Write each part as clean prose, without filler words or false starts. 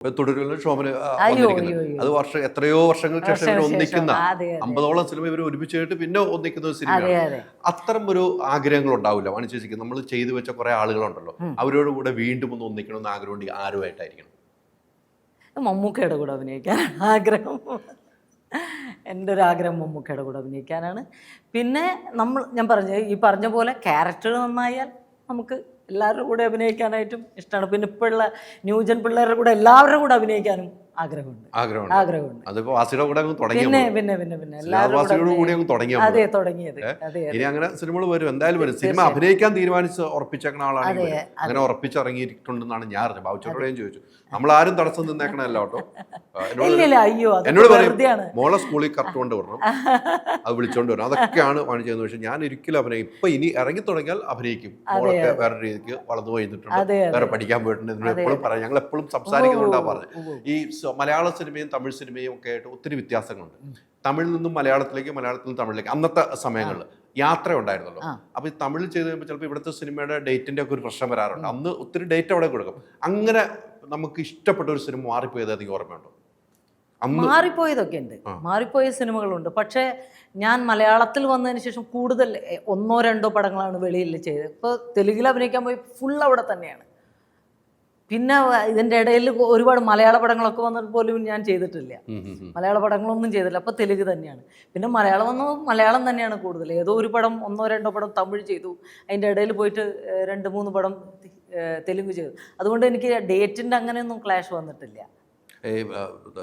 തുടരുന്ന ഷോമിന് അയ്യോ വന്നിരിക്കുന്നത്. അയ്യോ അത് എത്രയോ വർഷങ്ങൾക്ക് ശേഷം ഇവർ ഒന്നിക്കുന്ന അതെ 50ഓളം സിനിമ ഇവർ ഒരുമിച്ചായിട്ട് പിന്നെ ഒന്നിക്കുന്ന ഒരു സിനിമയാണ്. അതെ അത്തരം ഒരു ആഗ്രഹങ്ങൾ ഉണ്ടാവില്ല വാണി ചേച്ചിക്ക്? നമ്മൾ ചെയ്തു വെച്ച കുറെ ആളുകളുണ്ടല്ലോ, അവരോട് കൂടെ വീണ്ടും ഒന്ന് ഒന്നിക്കണമെന്ന് ആഗ്രഹം ആരുമായിട്ടായിരിക്കണം? മമ്മൂക്കയുടെ കൂടെ അഭിനയിക്കാനാണ് ആഗ്രഹം. എൻ്റെ ഒരു ആഗ്രഹം മമ്മൂക്കയുടെ കൂടെ അഭിനയിക്കാനാണ്. പിന്നെ ഞാൻ ഈ പറഞ്ഞ പോലെ ക്യാരക്ടർ നന്നായാൽ നമുക്ക് എല്ലാവരുടെ കൂടെ അഭിനയിക്കാനായിട്ടും ഇഷ്ടമാണ്. പിന്നെ ഇപ്പോഴുള്ള ന്യൂജൻ പിള്ളേരുടെ കൂടെ എല്ലാവരുടെ കൂടെ അഭിനയിക്കാനും ആഗ്രഹമുണ്ട്. അതിപ്പോ വാസിയുടെ കൂടെ പിന്നെ അതെ തുടങ്ങിയത്. ഇനി അങ്ങനെ സിനിമകൾ വരും, എന്തായാലും വരും. സിനിമ അഭിനയിക്കാൻ തീരുമാനിച്ച് ഉറപ്പിച്ചേക്കുന്ന ആളാണ്, അങ്ങനെ ഉറപ്പിച്ചിറങ്ങിയിട്ടുണ്ടെന്നാണ് ഞാൻ അറിഞ്ഞത്. ബാബുച്ചോടേയും ചോദിച്ചു, നമ്മളാരും തടസ്സം നിന്നേക്കണല്ലോ കേട്ടോ. എന്നോട് പറയും മോളെ സ്കൂളിൽ കറക്റ്റ് വരണം, അത് വിളിച്ചോണ്ട് വരണം, അതൊക്കെയാണ് വാണി ചെയ്യുന്നത്. പക്ഷെ ഞാൻ ഒരിക്കലും അഭിനയിക്കും. ഇപ്പൊ ഇനി ഇറങ്ങി തുടങ്ങിയാൽ അഭിനയിക്കും. മോളൊക്കെ വേറെ രീതിക്ക് വളർന്നു പോയിട്ടുണ്ട്, വേറെ പഠിക്കാൻ പോയിട്ടുണ്ട്. എപ്പോഴും പറയാം, ഞങ്ങൾ എപ്പോഴും സംസാരിക്കുന്നുണ്ടാ പറഞ്ഞത്. ഈ മലയാള സിനിമയും തമിഴ് സിനിമയും ഒക്കെ ആയിട്ട് ഒത്തിരി വ്യത്യാസങ്ങളുണ്ട്. തമിഴിൽ നിന്നും മലയാളത്തിലേക്ക്, മലയാളത്തിൽ നിന്നും തമിഴിലേക്ക് അന്നത്തെ സമയങ്ങളിൽ യാത്ര ഉണ്ടായിരുന്നല്ലോ. അപ്പൊ ഈ തമിഴിൽ ചെയ്ത് കഴിയുമ്പോൾ ചിലപ്പോൾ ഇവിടുത്തെ സിനിമയുടെ ഡേറ്റിന്റെ ഒക്കെ ഒരു പ്രശ്നം വരാറുണ്ട്. അന്ന് ഒത്തിരി ഡേറ്റ് അവിടെ കൊടുക്കും. അങ്ങനെ നമുക്ക് ഇഷ്ടപ്പെട്ട ഒരു സിനിമ മാറിപ്പോയത് അധികം ഓർമ്മയുണ്ടോ? മാറിപ്പോയതൊക്കെ ഉണ്ട്, മാറിപ്പോയ സിനിമകളുണ്ട്. പക്ഷേ ഞാൻ മലയാളത്തിൽ വന്നതിന് ശേഷം കൂടുതൽ 1-2 പടങ്ങളാണ് വെളിയിൽ ചെയ്തത്. ഇപ്പോൾ തെലുങ്കിൽ അഭിനയിക്കാൻ പോയി ഫുൾ അവിടെ തന്നെയാണ്. പിന്നെ ഇതിൻ്റെ ഇടയിൽ ഒരുപാട് മലയാള പടങ്ങളൊക്കെ വന്നിട്ട് പോലും ഞാൻ ചെയ്തിട്ടില്ല. മലയാള പടങ്ങളൊന്നും ചെയ്തില്ല. അപ്പോൾ തെലുങ്ക് തന്നെയാണ്. പിന്നെ മലയാളം വന്നപ്പോൾ മലയാളം തന്നെയാണ് കൂടുതൽ. ഏതോ ഒരു പടം 1-2 പടം തമിഴ് ചെയ്തു, അതിൻ്റെ ഇടയിൽ പോയിട്ട് 2-3 പടം തെലുങ്ക് ചെയ്തു. അതുകൊണ്ട് എനിക്ക് ഡേറ്റിൻ്റെ അങ്ങനെയൊന്നും ക്ലാഷ് വന്നിട്ടില്ല.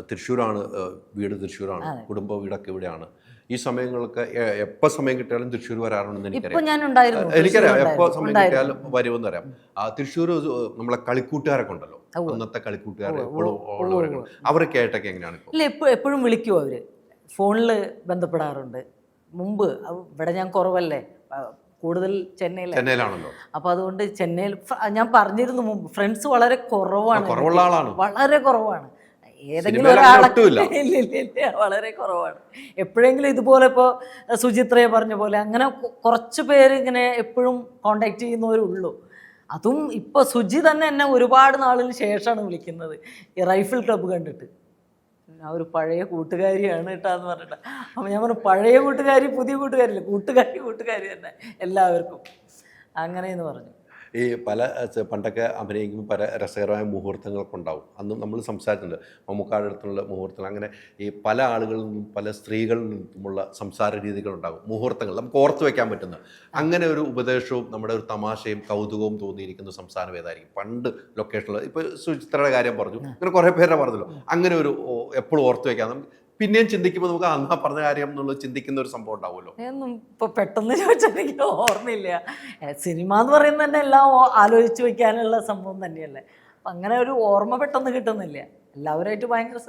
തൃശ്ശൂരാണ് വീട്, തൃശ്ശൂരാണ് കുടുംബ വീടൊക്കെ ഇവിടെയാണ്. ഈ സമയങ്ങളൊക്കെ എപ്പോൾ സമയം കിട്ടിയാലും തൃശ്ശൂർ വരാറുണ്ടെന്ന് എനിക്കറിയാം. എപ്പോൾ സമയം കിട്ടിയാലും വരുമെന്ന് അറിയാം. തൃശ്ശൂർ നമ്മളെ കളിക്കൂട്ടുകാരൊക്കെ ഉണ്ടല്ലോ, അന്നത്തെ കളിക്കൂട്ടുകാർ അവരൊക്കെ ആയിട്ടൊക്കെ എങ്ങനെയാണ്? ഇല്ല, എപ്പോഴും വിളിക്കുമോ അവര്, ഫോണിൽ ബന്ധപ്പെടാറുണ്ട്. മുമ്പ് ഇവിടെ ഞാൻ കുറവല്ലേ, കൂടുതൽ ചെന്നൈയിലാണല്ലോ. അപ്പൊ അതുകൊണ്ട് ചെന്നൈയിൽ ഞാൻ പറഞ്ഞിരുന്നു മുമ്പ്, ഫ്രണ്ട്സ് വളരെ കുറവാണ്, വളരെ കുറവാണ്. ഏതെങ്കിലും ഒരാളെ വളരെ കുറവാണ്. എപ്പോഴെങ്കിലും ഇതുപോലെ ഇപ്പോൾ സുചിത്രയെ പറഞ്ഞ പോലെ അങ്ങനെ കുറച്ച് പേര് ഇങ്ങനെ എപ്പോഴും കോണ്ടാക്ട് ചെയ്യുന്നവരുള്ളൂ. അതും ഇപ്പോൾ സുജി തന്നെ എന്നെ ഒരുപാട് നാളിന് ശേഷമാണ് വിളിക്കുന്നത്, ഈ റൈഫിൾ ക്ലബ്ബ് കണ്ടിട്ട്. ഞാൻ ഒരു പഴയ കൂട്ടുകാരിയാണ് കേട്ടാന്ന് പറഞ്ഞിട്ട്. അപ്പം ഞാൻ പറഞ്ഞു, പഴയ കൂട്ടുകാരി പുതിയ കൂട്ടുകാരില്ല, കൂട്ടുകാരി തന്നെ എല്ലാവർക്കും, അങ്ങനെയെന്ന് പറഞ്ഞു. ഈ പണ്ടൊക്കെ അഭിനയിക്കുമ്പോൾ പല രസകരമായ മുഹൂർത്തങ്ങളൊക്കെ ഉണ്ടാവും. അന്ന് നമ്മൾ സംസാരിച്ചിട്ടുണ്ട്, മമ്മൂക്കായുടെ അടുത്തുള്ള മുഹൂർത്തങ്ങൾ. അങ്ങനെ ഈ പല ആളുകളിൽ നിന്നും പല സ്ത്രീകളിൽ നിന്നുമുള്ള സംസാര രീതികളുണ്ടാകും, മുഹൂർത്തങ്ങൾ നമുക്ക് ഓർത്ത് വയ്ക്കാൻ പറ്റുന്ന. അങ്ങനെ ഒരു ഉപദേശവും നമ്മുടെ ഒരു തമാശയും കൗതുകവും തോന്നിയിരിക്കുന്ന സംസ്ഥാനം ഏതായിരിക്കും? പണ്ട് ലൊക്കേഷനിൽ ഇപ്പോൾ സുചിത്രയുടെ കാര്യം പറഞ്ഞു, അങ്ങനെ കുറേ പേരെ പറഞ്ഞല്ലോ. അങ്ങനെ ഒരു എപ്പോഴും ഓർത്ത് വയ്ക്കാൻ പിന്നെയും ചിന്തിക്കുമ്പോൾ നമുക്ക് അന്നാ പറഞ്ഞ കാര്യം എന്നുള്ളത് ചിന്തിക്കുന്ന ഒരു സംഭവം ഉണ്ടാവുമല്ലോ. ഒന്നും ഇപ്പോൾ പെട്ടെന്ന് ചോദിച്ചാൽ എനിക്ക് ഓർമ്മയില്ല. സിനിമ എന്ന് പറയുന്നത് തന്നെ എല്ലാം ആലോചിച്ച് വയ്ക്കാനുള്ള സംഭവം തന്നെയല്ലേ. അപ്പം അങ്ങനെ ഒരു ഓർമ്മ പെട്ടെന്ന് കിട്ടുന്നില്ല. എല്ലാവരുമായിട്ട് ഭയങ്കര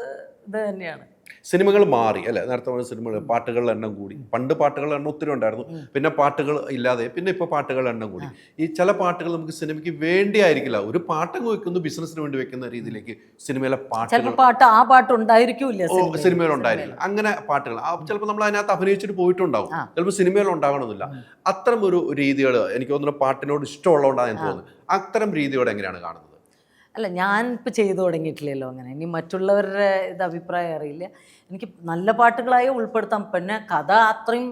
ഇത് തന്നെയാണ്. സിനിമകൾ മാറി അല്ലേ? നേരത്തെ പറഞ്ഞ സിനിമകൾ, പാട്ടുകളുടെ എണ്ണം കൂടി. പണ്ട് പാട്ടുകളുടെ എണ്ണം ഒത്തിരി ഉണ്ടായിരുന്നു, പിന്നെ പാട്ടുകൾ ഇല്ലാതെ, പിന്നെ ഇപ്പോൾ പാട്ടുകളുടെ എണ്ണം കൂടി. ഈ ചില പാട്ടുകൾ നമുക്ക് സിനിമയ്ക്ക് വേണ്ടി ആയിരിക്കില്ല, ഒരു പാട്ടങ്ങ് വെക്കുന്നു, ബിസിനസ്സിന് വേണ്ടി വെക്കുന്ന രീതിയിലേക്ക് സിനിമയിലെ പാട്ട് ഉണ്ടായിരിക്കില്ല, സിനിമയിൽ ഉണ്ടായിരിക്കില്ല. അങ്ങനെ പാട്ടുകൾ ചിലപ്പോൾ നമ്മൾ അതിനകത്ത് അഭിനയിച്ചിട്ട് പോയിട്ടുണ്ടാവും, ചിലപ്പോൾ സിനിമയിൽ ഉണ്ടാകണമെന്നില്ല. അത്തരം ഒരു രീതികൾ എനിക്ക് തോന്നുന്നു പാട്ടിനോട് ഇഷ്ടമുള്ളതുകൊണ്ടാണ് എനിക്ക് തോന്നുന്നത്. അത്തരം രീതിയോടെ എങ്ങനെയാണ് കാണുന്നത്? അല്ല, ഞാനിപ്പോൾ ചെയ്തു തുടങ്ങിയിട്ടില്ലല്ലോ അങ്ങനെ. ഇനി മറ്റുള്ളവരുടെ അഭിപ്രായം അറിയില്ല. എനിക്ക് നല്ല പാട്ടുകളായി ഉൾപ്പെടുത്താം. പിന്നെ കഥ അത്രയും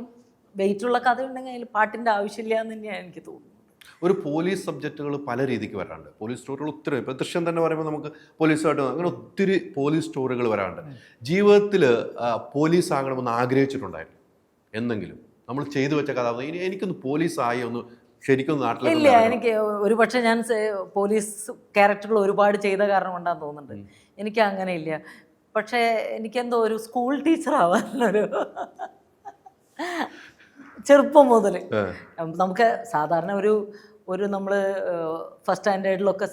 വെയിറ്റുള്ള കഥ ഉണ്ടെങ്കിൽ അതിൽ പാട്ടിൻ്റെ ആവശ്യമില്ല എന്ന് തന്നെയാണ് എനിക്ക് തോന്നുന്നത്. ഒരു പോലീസ് സബ്ജക്റ്റുകൾ പല രീതിക്ക് വരാറുണ്ട്, പോലീസ് സ്റ്റോറികൾ ഒത്തിരി. ഇപ്പോൾ ദൃശ്യം തന്നെ പറയുമ്പോൾ നമുക്ക് പോലീസുമായിട്ട് അങ്ങനെ ഒത്തിരി പോലീസ് സ്റ്റോറികൾ വരാറുണ്ട്. ജീവിതത്തിൽ പോലീസ് ആകണമെന്ന് ആഗ്രഹിച്ചിട്ടുണ്ടായിരുന്നു എന്തെങ്കിലും? നമ്മൾ ചെയ്തു വെച്ച കഥ എനിക്കൊന്ന് പോലീസായി ഒന്ന് ശരിക്കും നാട്ടിൽ ഇല്ല. എനിക്ക് ഒരുപക്ഷെ ഞാൻ പോലീസ് ക്യാരക്ടറുകൾ ഒരുപാട് ചെയ്ത കാരണം കൊണ്ടാന്ന് തോന്നുന്നുണ്ട്. എനിക്ക് അങ്ങനെ ഇല്ല. പക്ഷേ എനിക്കെന്തോ ഒരു സ്കൂൾ ടീച്ചർ ആവാനൊരു ചെറുപ്പം മുതൽ. നമുക്ക് സാധാരണ ഒരു നമ്മൾ ഫസ്റ്റ് സ്റ്റാൻഡേർഡിലൊക്കെ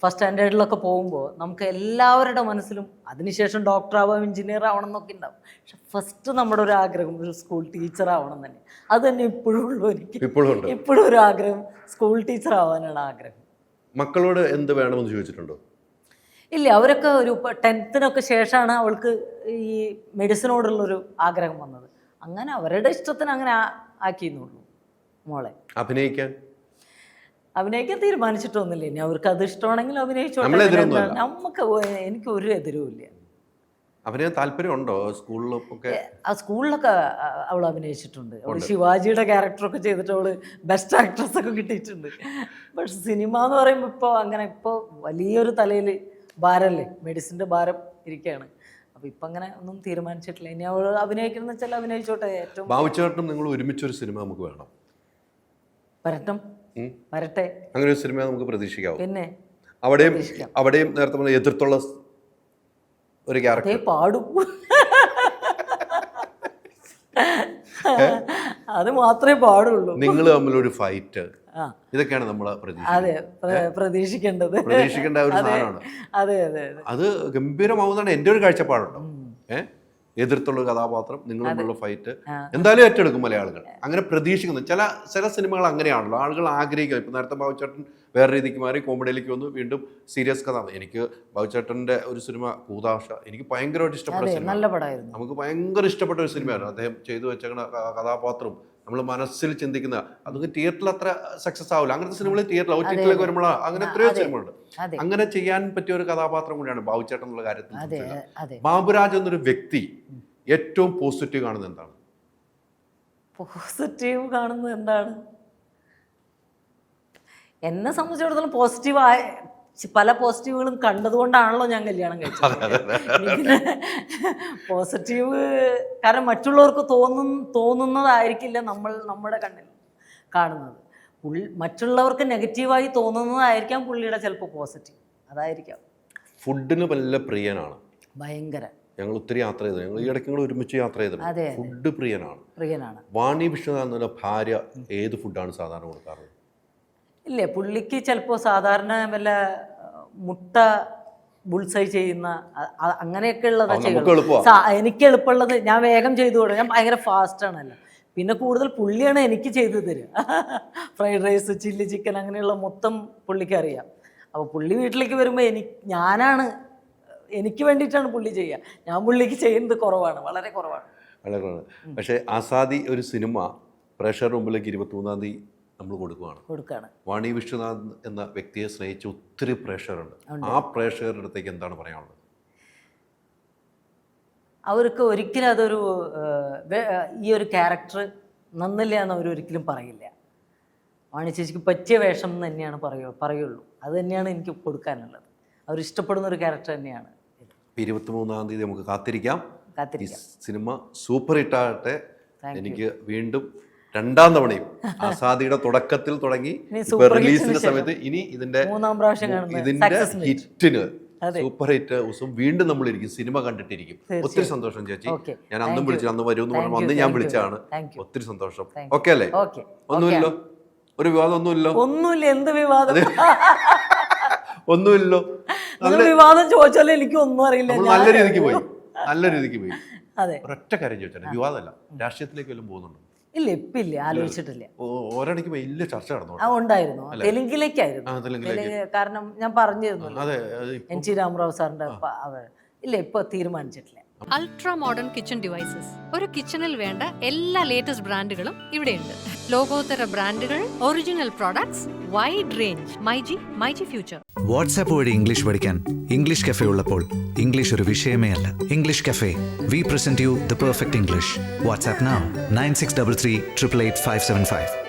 ഫസ്റ്റ് സ്റ്റാൻഡേർഡിലൊക്കെ പോകുമ്പോൾ നമുക്ക് എല്ലാവരുടെ മനസ്സിലും അതിനുശേഷം ഡോക്ടർ ആവാം, എഞ്ചിനീയർ ആവണം എന്നൊക്കെ ഉണ്ടാവും. പക്ഷെ ഫസ്റ്റ് നമ്മുടെ ഒരു ആഗ്രഹം ഒരു സ്കൂൾ ടീച്ചർ ആവണം തന്നെ. അത് തന്നെ ഇപ്പോഴും ഉള്ളൂ എനിക്ക്. ഇപ്പോഴും ഒരു ആഗ്രഹം സ്കൂൾ ടീച്ചർ ആവാനാണ് ആഗ്രഹം. മക്കളോട് എന്ത് വേണമെന്ന് ചോദിച്ചിട്ടുണ്ടോ? ഇല്ല, അവരൊക്കെ ഒരു 10th ശേഷമാണ് അവൾക്ക് ഈ മെഡിസിനോടുള്ളൊരു ആഗ്രഹം വന്നത്. അങ്ങനെ അവരുടെ ഇഷ്ടത്തിന് അങ്ങനെ ആക്കിയെന്നുള്ളൂ മോളെ. അഭിനയിക്കാൻ തീരുമാനിച്ചിട്ടൊന്നുമില്ല. ഇനി അവർക്ക് അത് ഇഷ്ടമാണെങ്കിൽ അഭിനയിച്ചോട്ടെ. നമുക്ക് എനിക്ക് ഒരു എതിരുമില്ല. അഭിനയം താല്പര്യമുണ്ടോ സ്കൂളിലൊക്കെ? ആ സ്കൂളിലൊക്കെ അവൾ അഭിനയിച്ചിട്ടുണ്ട്. അവൾ ശിവാജിയുടെ ക്യാരക്ടറൊക്കെ ചെയ്തിട്ട് അവള് ബെസ്റ്റ് ആക്ട്രസ് ഒക്കെ കിട്ടിയിട്ടുണ്ട്. പക്ഷെ സിനിമ എന്ന് പറയുമ്പോൾ ഇപ്പോൾ വലിയൊരു തലയിൽ ഭാരമല്ലേ, മെഡിസിൻ്റെ ഭാരം ഇരിക്കുകയാണ്. അപ്പോൾ ഇപ്പം അങ്ങനെ ഒന്നും തീരുമാനിച്ചിട്ടില്ല. ഇനി അവൾ അഭിനയിക്കുന്ന വെച്ചാൽ അഭിനയിച്ചോട്ടെ. ഏറ്റവും ബാബുച്ചേട്ടനും നിങ്ങൾ ഒരുമിച്ചൊരു സിനിമ നമുക്ക് വേണം. വരട്ടെ. അങ്ങനെ ഒരു സിനിമ നമുക്ക് പ്രതീക്ഷിക്കാവും. പിന്നെ അവിടെയും നേരത്തെ പറഞ്ഞ എതിർത്തുള്ള ഒരു ക്യാരക്ടർ പാടും. അത് മാത്രമേ പാടുള്ളൂ. നിങ്ങൾ തമ്മിലൊരു ഫൈറ്റ്, ഇതൊക്കെയാണ് നമ്മൾ പ്രതീക്ഷിക്കേണ്ട ഒരു സാധനമാണ്. അത് ഗംഭീരമാവുന്നതാണ് എൻ്റെ ഒരു കാഴ്ചപ്പാടുണ്ടോ. എതിർത്തുള്ള കഥാപാത്രം, നിങ്ങളുള്ള ഫൈറ്റ് എന്തായാലും ഏറ്റെടുക്കും മലയാളികൾ. അങ്ങനെ പ്രതീക്ഷിക്കുന്നു. ചില സിനിമകൾ അങ്ങനെയാണല്ലോ, ആളുകൾ ആഗ്രഹിക്കുന്നത്. ഇപ്പം നേരത്തെ ബാബുച്ചേട്ടൻ വേറെ രീതിക്ക് മാറി കോമഡിയിലേക്ക് വന്നു, വീണ്ടും സീരിയസ് കഥ. എനിക്ക് ബാബുച്ചേട്ടൻ്റെ ഒരു സിനിമ കൂതാശ എനിക്ക് ഭയങ്കരമായിട്ട് ഇഷ്ടപ്പെട്ട സിനിമ. നമുക്ക് ഭയങ്കര ഇഷ്ടപ്പെട്ട ഒരു സിനിമയാണ്. അദ്ദേഹം ചെയ്തു വെച്ചേക്കുന്ന കഥാപാത്രവും നമ്മൾ മനസ്സിൽ ചിന്തിക്കുന്ന, അതൊക്കെ തിയേറ്ററിൽ അത്ര സക്സസ് ആവില്ല. അങ്ങനത്തെ സിനിമകൾ തിയേറ്ററിൽ OTT-ലേക്ക് വരുമ്പോൾ അങ്ങനെ എത്രയോ സിനിമയുണ്ട്. അങ്ങനെ ചെയ്യാൻ പറ്റിയ ഒരു കഥാപാത്രം കൂടിയാണ് ബാബുച്ചേട്ടൻ എന്നുള്ള കാര്യത്തിൽ. ബാബുരാജ് എന്നൊരു വ്യക്തി ഏറ്റവും പോസിറ്റീവ് കാണുന്നത് എന്താണ്? പോസിറ്റീവ് കാണുന്നത് എന്താണ്? എന്നെ സംബന്ധിച്ചിടത്തോളം പല പോസിറ്റീവുകളും കണ്ടതുകൊണ്ടാണല്ലോ ഞാൻ കല്യാണം കഴിച്ചത്. പോസിറ്റീവ് കാരണം മറ്റുള്ളവർക്ക് തോന്നുന്നതായിരിക്കില്ല നമ്മുടെ കണ്ണിൽ കാണുന്നത്. മറ്റുള്ളവർക്ക് നെഗറ്റീവായി തോന്നുന്നതായിരിക്കാം പുള്ളിയുടെ ചിലപ്പോൾ പോസിറ്റീവ്. അതായിരിക്കാം. ഫുഡിന് നല്ല പ്രിയനാണ്, ഭയങ്കര. ഞങ്ങൾ ഒത്തിരി യാത്ര ചെയ്തു. ഞങ്ങൾ ഈ ഇടയ്ക്ക് ഒരുമിച്ച് യാത്ര ചെയ്തിട്ടുണ്ട്. ഫുഡ് പ്രിയനാണ്. വാണി വിശ്വനാഥ് എന്ന ഭാര്യ ഏത് ഫുഡാണ് സാധാരണ കൊടുക്കാറുള്ളത്? ഇല്ലേ, പുള്ളിക്ക് ചിലപ്പോൾ സാധാരണ വല്ല മുട്ട ബുൾസൈ ചെയ്യുന്ന അങ്ങനെയൊക്കെ ഉള്ളതാണ് ചെയ്യുന്നത്. എനിക്ക് എളുപ്പമുള്ളത് ഞാൻ വേഗം ചെയ്തു കൊടുക്കും. ഞാൻ ഭയങ്കര ഫാസ്റ്റാണല്ലോ. പിന്നെ കൂടുതൽ പുള്ളിയാണ് എനിക്ക് ചെയ്തു തരിക. ഫ്രൈഡ് റൈസ്, ചില്ലി ചിക്കൻ അങ്ങനെയുള്ള മൊത്തം പുള്ളിക്ക് അറിയാം. അപ്പോൾ പുള്ളി വീട്ടിലേക്ക് വരുമ്പോൾ എനിക്ക് വേണ്ടിയിട്ടാണ് പുള്ളി ചെയ്യുക. ഞാൻ പുള്ളിക്ക് ചെയ്യുന്നത് കുറവാണ്, വളരെ കുറവാണ്. പക്ഷേ ആസാദി ഒരു സിനിമ പ്രേക്ഷകരുടെ മുമ്പിലേക്ക് 23-ാം തീയതി നമ്മൾ കൊടുക്കുകയാണ്. വാണി വിശ്വനാഥ് എന്ന വ്യക്തിയെ സ്നേഹിച്ച ഒത്തിരി പ്രേക്ഷകരുണ്ട്. ആ പ്രേക്ഷകരുടെ അടുത്തേക്ക് എന്താണ് പറയാനുള്ളത്? അവർക്ക് ഒരിക്കലും അതൊരു ഈ ഒരു ക്യാരക്ടർ നന്നില്ല എന്ന് അവരൊരിക്കലും പറയില്ല. വാണി ചേച്ചിക്ക് പറ്റിയ വേഷം എന്ന് തന്നെയാണ് പറയുള്ളൂ. അത് തന്നെയാണ് എനിക്ക് കൊടുക്കാനുള്ളത്. അവരിഷ്ടപ്പെടുന്ന ഒരു ക്യാരക്ടർ തന്നെയാണ്. 23-ാം തീയതി നമുക്ക് കാത്തിരിക്കാം. ഈ സിനിമ സൂപ്പർ ഹിറ്റാകട്ടെ. എനിക്ക് വീണ്ടും രണ്ടാം തവണയും ആസാദിയുടെ തുടക്കത്തിൽ തുടങ്ങി റിലീസിന്റെ സമയത്ത് ഇനി ഇതിന്റെ ഹിറ്റിന് സൂപ്പർ ഹിറ്റ് ദിവസം വീണ്ടും നമ്മളിരിക്കും, സിനിമ കണ്ടിട്ടിരിക്കും. ഒത്തിരി സന്തോഷം ചേച്ചി. ഞാൻ അന്നും വിളിച്ചു, അന്ന് വരുമെന്ന് പറഞ്ഞു, അന്ന് ഞാൻ വിളിച്ചാണ്. ഒത്തിരി സന്തോഷം. ഓക്കെ അല്ലേ? ഒന്നുമില്ലോ, ഒരു വിവാദം ഒന്നുമില്ല. എന്ത് വിവാദം? ഒന്നുമില്ലോ. വിവാദം ചോദിച്ചാലും എനിക്ക് ഒന്നും അറിയില്ല. നല്ല രീതിക്ക് പോയി. ഒരൊറ്റ കാര്യം ചോദിച്ചാൽ, വിവാദമല്ല, രാഷ്ട്രീയത്തിലേക്ക് വല്ലതും പോകുന്നുണ്ടോ? ഇല്ല, ഇപ്പില്ല, ആലോചിച്ചിട്ടില്ല. ഒരിടയ്ക്ക് വലിയ ചർച്ച ഉണ്ടായിരുന്നു. തെലുങ്കിലേക്കായിരുന്നു. കാരണം ഞാൻ പറഞ്ഞിരുന്നു NG രാമറാവ് സാറിന്റെ. ഇല്ല, ഇപ്പൊ തീരുമാനിച്ചിട്ടില്ല. Ultra modern kitchen devices. ഒരു കിച്ചണിൽ വേണ്ട എല്ലാ ലേറ്റസ്റ്റ് ബ്രാൻഡുകളും ഇവിടെയുണ്ട്. ലോകോത്തര ബ്രാൻഡുകൾ, original products, wide range. MyG future. WhatsApp വഴി ഇംഗ്ലീഷ് പഠിക്കാൻ ഇംഗ്ലീഷ് കഫേ ഉള്ളപ്പോൾ ഇംഗ്ലീഷ് ഒരു വിഷയമേ അല്ല. English cafe, we present you the perfect English. WhatsApp now 9633 888 575.